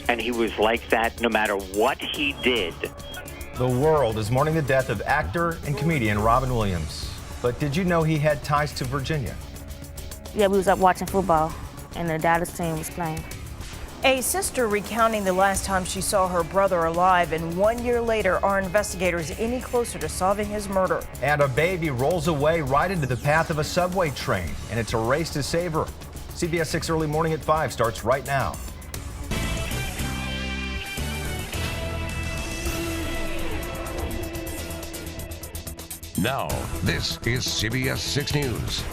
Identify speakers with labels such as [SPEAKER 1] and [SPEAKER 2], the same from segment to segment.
[SPEAKER 1] and he was like that no matter what he did.
[SPEAKER 2] The world is mourning the death of actor and comedian Robin Williams. But did you know he had ties to Virginia?
[SPEAKER 3] Yeah, we was up watching football, and the Dallas team was playing.
[SPEAKER 4] A sister recounting the last time she saw her brother alive, and 1 year later, are investigators any closer to solving his murder?
[SPEAKER 2] And a baby rolls away right into the path of a subway train, and it's a race to save her. CBS 6 Early Morning at 5 starts right now.
[SPEAKER 5] Now, this is CBS 6 News.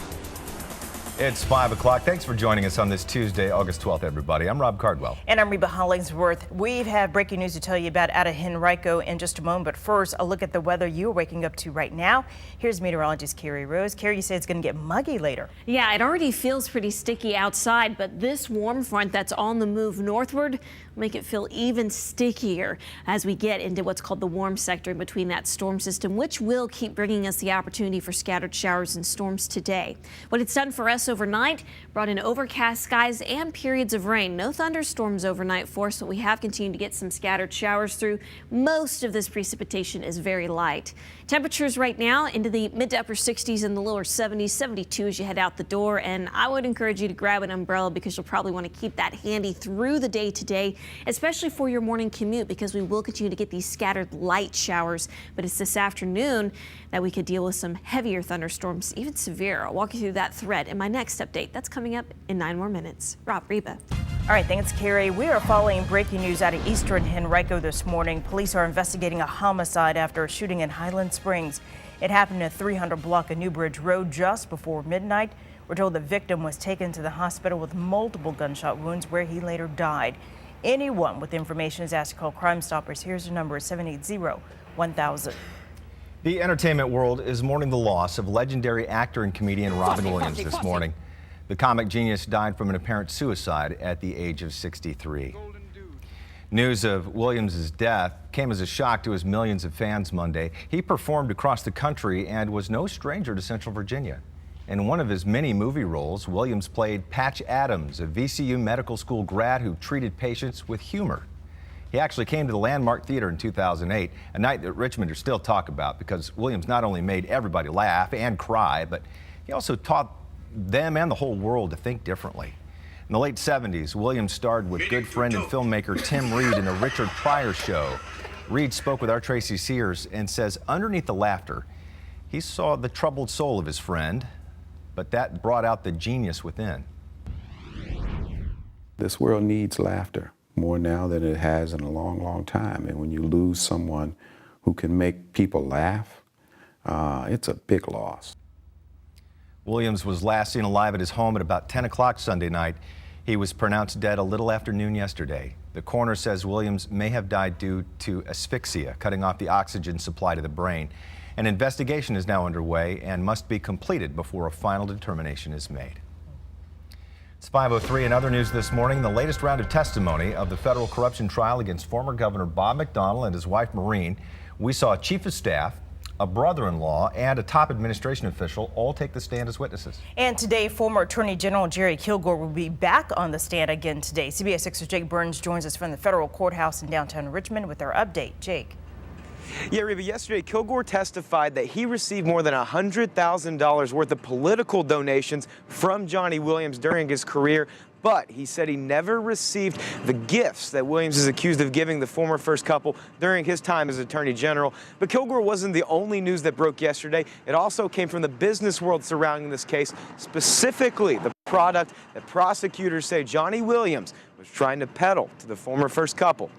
[SPEAKER 2] It's 5 o'clock. Thanks for joining us on this Tuesday, August 12th, everybody. I'm Rob Cardwell.
[SPEAKER 4] And I'm Reba Hollingsworth. We have breaking news to tell you about out of Henrico in just a moment. But first, a look at the weather you're waking up to right now. Here's meteorologist Carrie Rose. Carrie, you say it's going to get muggy later.
[SPEAKER 6] Yeah, it already feels pretty sticky outside, but this warm front that's on the move northward will make it feel even stickier as we get into what's called the warm sector in between that storm system, which will keep bringing us the opportunity for scattered showers and storms today. What it's done for us overnight brought in overcast skies and periods of rain. No thunderstorms overnight for us, but we have continued to get some scattered showers through. Most of this precipitation is very light. Temperatures right now into the mid to upper 60s and the lower 70s, 72 as you head out the door. And I would encourage you to grab an umbrella because you'll probably want to keep that handy through the day today, especially for your morning commute, because we will continue to get these scattered light showers. But it's this afternoon that we could deal with some heavier thunderstorms, even severe. I'll walk you through that threat in my next update. That's coming up in 9 more minutes. Rob, Reba.
[SPEAKER 4] All right, thanks, Carrie. We are following breaking news out of eastern Henrico this morning. Police are investigating a homicide after a shooting in Highland Springs. It happened at 300 block of Newbridge Road just before midnight. We're told the victim was taken to the hospital with multiple gunshot wounds where he later died. Anyone with information is asked to call Crime Stoppers. Here's the number, 780-1000.
[SPEAKER 2] The entertainment world is mourning the loss of legendary actor and comedian Robin Williams this morning. The comic genius died from an apparent suicide at the age of 63. News of Williams' death came as a shock to his millions of fans Monday. He performed across the country and was no stranger to Central Virginia. In one of his many movie roles, Williams played Patch Adams, a VCU medical school grad who treated patients with humor. He actually came to the Landmark Theater in 2008, a night that Richmonders still talk about because Williams not only made everybody laugh and cry, but he also taught them and the whole world to think differently. In the late 70s, Williams starred with good friend and filmmaker Tim Reed in the Richard Pryor Show. Reed spoke with our Tracy Sears and says underneath the laughter, he saw the troubled soul of his friend, but that brought out the genius within.
[SPEAKER 7] This world needs laughter more now than it has in a long, long time. And when you lose someone who can make people laugh, it's a big loss.
[SPEAKER 2] Williams was last seen alive at his home at about 10 o'clock Sunday night. He was pronounced dead a little after noon yesterday. The coroner says Williams may have died due to asphyxia, cutting off the oxygen supply to the brain. An investigation is now underway and must be completed before a final determination is made. It's 5:03. In other news this morning, the latest round of testimony of the federal corruption trial against former Governor Bob McDonnell and his wife Maureen. We saw a chief of staff, a brother-in-law, and a top administration official all take the stand as witnesses.
[SPEAKER 4] And today, former Attorney General Jerry Kilgore will be back on the stand again today. CBS 6's Jake Burns joins us from the federal courthouse in downtown Richmond with our update. Jake.
[SPEAKER 8] Yeah, Reba, yesterday Kilgore testified that he received more than $100,000 worth of political donations from Johnny Williams during his career. But he said he never received the gifts that Williams is accused of giving the former first couple during his time as Attorney General. But Kilgore wasn't the only news that broke yesterday. It also came from the business world surrounding this case, specifically the product that prosecutors say Johnny Williams was trying to peddle to the former first couple.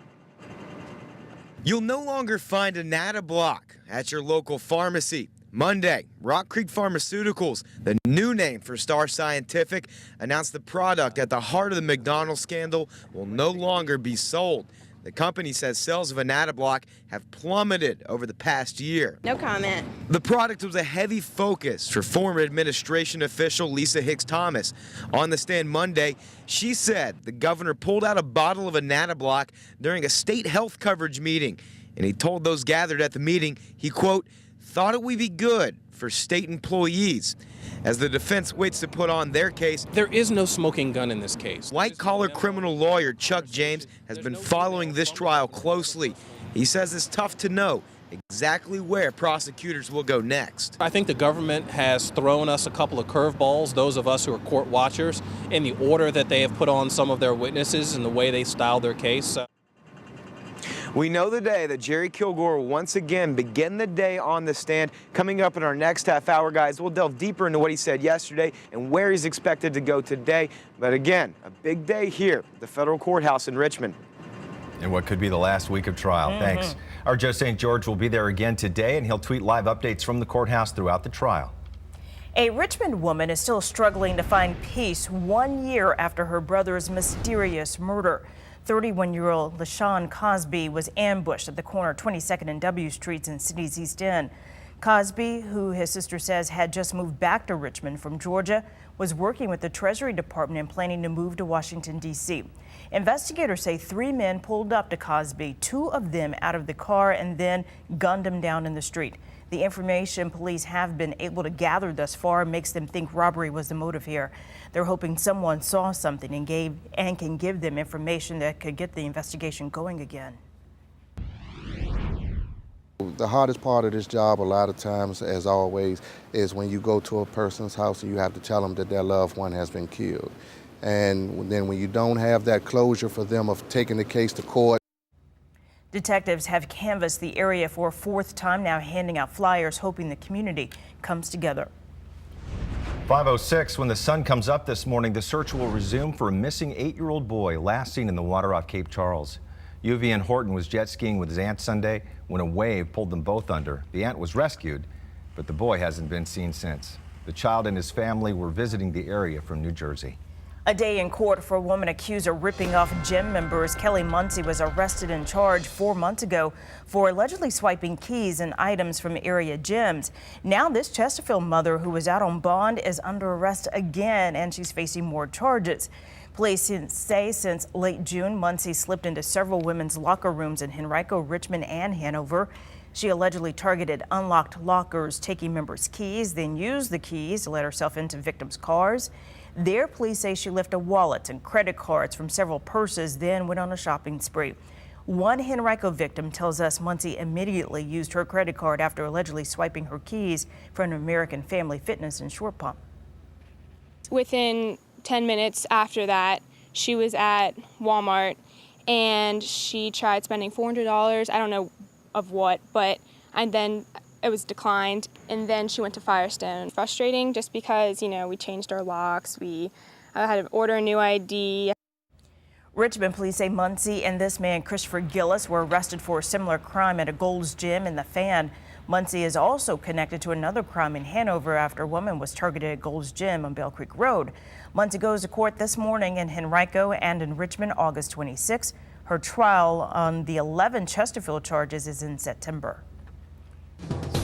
[SPEAKER 8] You'll no longer find a Natablock at your local pharmacy. Monday, Rock Creek Pharmaceuticals, the new name for Star Scientific, announced the product at the heart of the McDonald's scandal will no longer be sold. The company says sales of Natablock have plummeted over the past year.
[SPEAKER 9] No comment.
[SPEAKER 8] The product was a heavy focus for former administration official Lisa Hicks Thomas. On the stand Monday, she said the governor pulled out a bottle of Natablock during a state health coverage meeting, and he told those gathered at the meeting he, quote, thought it would be good for state employees. As the defense waits to put on their case,
[SPEAKER 9] there is no smoking gun in this case.
[SPEAKER 8] White-collar criminal lawyer Chuck James has been following this trial closely. He says it's tough to know exactly where prosecutors will go next.
[SPEAKER 9] I think the government has thrown us a couple of curveballs, those of us who are court watchers, in the order that they have put on some of their witnesses and the way they styled their case.
[SPEAKER 8] We know the day that Jerry Kilgore will once again begin the day on the stand. Coming up in our next half hour, guys, we'll delve deeper into what he said yesterday and where he's expected to go today. But again, a big day here at the federal courthouse in Richmond.
[SPEAKER 2] And what could be the last week of trial. Thanks. Our Joe St. George will be there again today, and he'll tweet live updates from the courthouse throughout the trial.
[SPEAKER 4] A Richmond woman is still struggling to find peace 1 year after her brother's mysterious murder. 31-year-old LaShawn Cosby was ambushed at the corner of 22nd and W Streets in City's East End. Cosby, who his sister says had just moved back to Richmond from Georgia, was working with the Treasury Department and planning to move to Washington, D.C. Investigators say 3 men pulled up to Cosby, 2 of them out of the car, and then gunned him down in the street. The information police have been able to gather thus far makes them think robbery was the motive here. They're hoping someone saw something and can give them information that could get the investigation going again.
[SPEAKER 10] The hardest part of this job, a lot of times, as always, is when you go to a person's house and you have to tell them that their loved one has been killed. And then when you don't have that closure for them of taking the case to court.
[SPEAKER 4] Detectives have canvassed the area for a 4th time now, handing out flyers, hoping the community comes together.
[SPEAKER 2] 5:06, when the sun comes up this morning, the search will resume for a missing 8-year-old boy last seen in the water off Cape Charles. Uvian Horton was jet skiing with his aunt Sunday when a wave pulled them both under. The aunt was rescued, but the boy hasn't been seen since. The child and his family were visiting the area from New Jersey.
[SPEAKER 4] A day in court for a woman accused of ripping off gym members. Kelly Muncie was arrested and charged 4 months ago for allegedly swiping keys and items from area gyms. Now this Chesterfield mother, who was out on bond, is under arrest again, and she's facing more charges. Police say since late June, Muncie slipped into several women's locker rooms in Henrico, Richmond, and Hanover. She allegedly targeted unlocked lockers, taking members' keys, then used the keys to let herself into victims' cars. There, police say she lifted wallets and credit cards from several purses, then went on a shopping spree. One Henrico victim tells us Muncie immediately used her credit card after allegedly swiping her keys from an American Family Fitness in Short Pump.
[SPEAKER 11] Within 10 minutes after that, she was at Walmart and she tried spending $400. I don't know of what, and then it was declined, and then she went to Firestone. Frustrating just because, we changed our locks, we had to order a new ID.
[SPEAKER 4] Richmond police say Muncie and this man, Christopher Gillis, were arrested for a similar crime at a Gold's Gym in the Fan. Muncie is also connected to another crime in Hanover after a woman was targeted at Gold's Gym on Bell Creek Road. Muncie goes to court this morning in Henrico and in Richmond August 26. Her trial on the 11 Chesterfield charges is in September.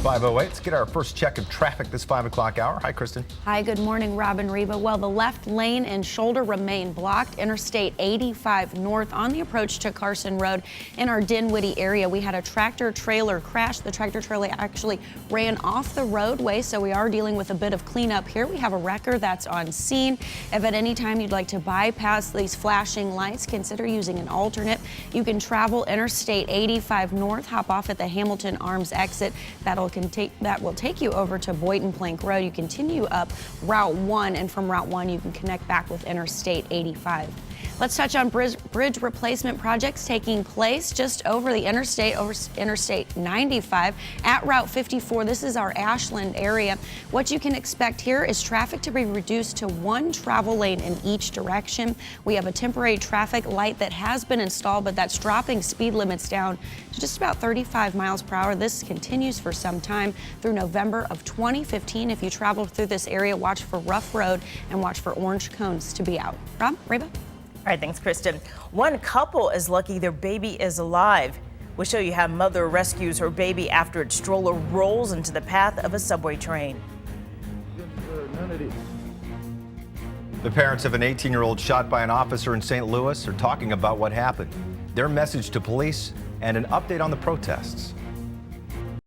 [SPEAKER 2] 5:08. Let's get our first check of traffic this 5 o'clock hour. Hi, Kristen.
[SPEAKER 12] Hi, good morning, Rob and Reba. Well, the left lane and shoulder remain blocked. Interstate 85 north on the approach to Carson Road in our Dinwiddie area. We had a tractor trailer crash. The tractor trailer actually ran off the roadway, so we are dealing with a bit of cleanup here. We have a wrecker that's on scene. If at any time you'd like to bypass these flashing lights, consider using an alternate. You can travel Interstate 85 north, hop off at the Hamilton Arms exit. That will take you over to Boynton Plank Road. You continue up Route 1, and from Route 1 you can connect back with Interstate 85. Let's touch on bridge replacement projects taking place just over the interstate, over Interstate 95 at Route 54. This is our Ashland area. What you can expect here is traffic to be reduced to 1 travel lane in each direction. We have a temporary traffic light that has been installed, but that's dropping speed limits down to just about 35 miles per hour. This continues for some time through November of 2015. If you travel through this area, watch for rough road and watch for orange cones to be out. Rob, Reba?
[SPEAKER 4] All right, thanks, Kristen. One couple is lucky their baby is alive. We'll show you how mother rescues her baby after its stroller rolls into the path of a subway train.
[SPEAKER 2] The parents of an 18-year-old shot by an officer in St. Louis are talking about what happened, their message to police, and an update on the protests.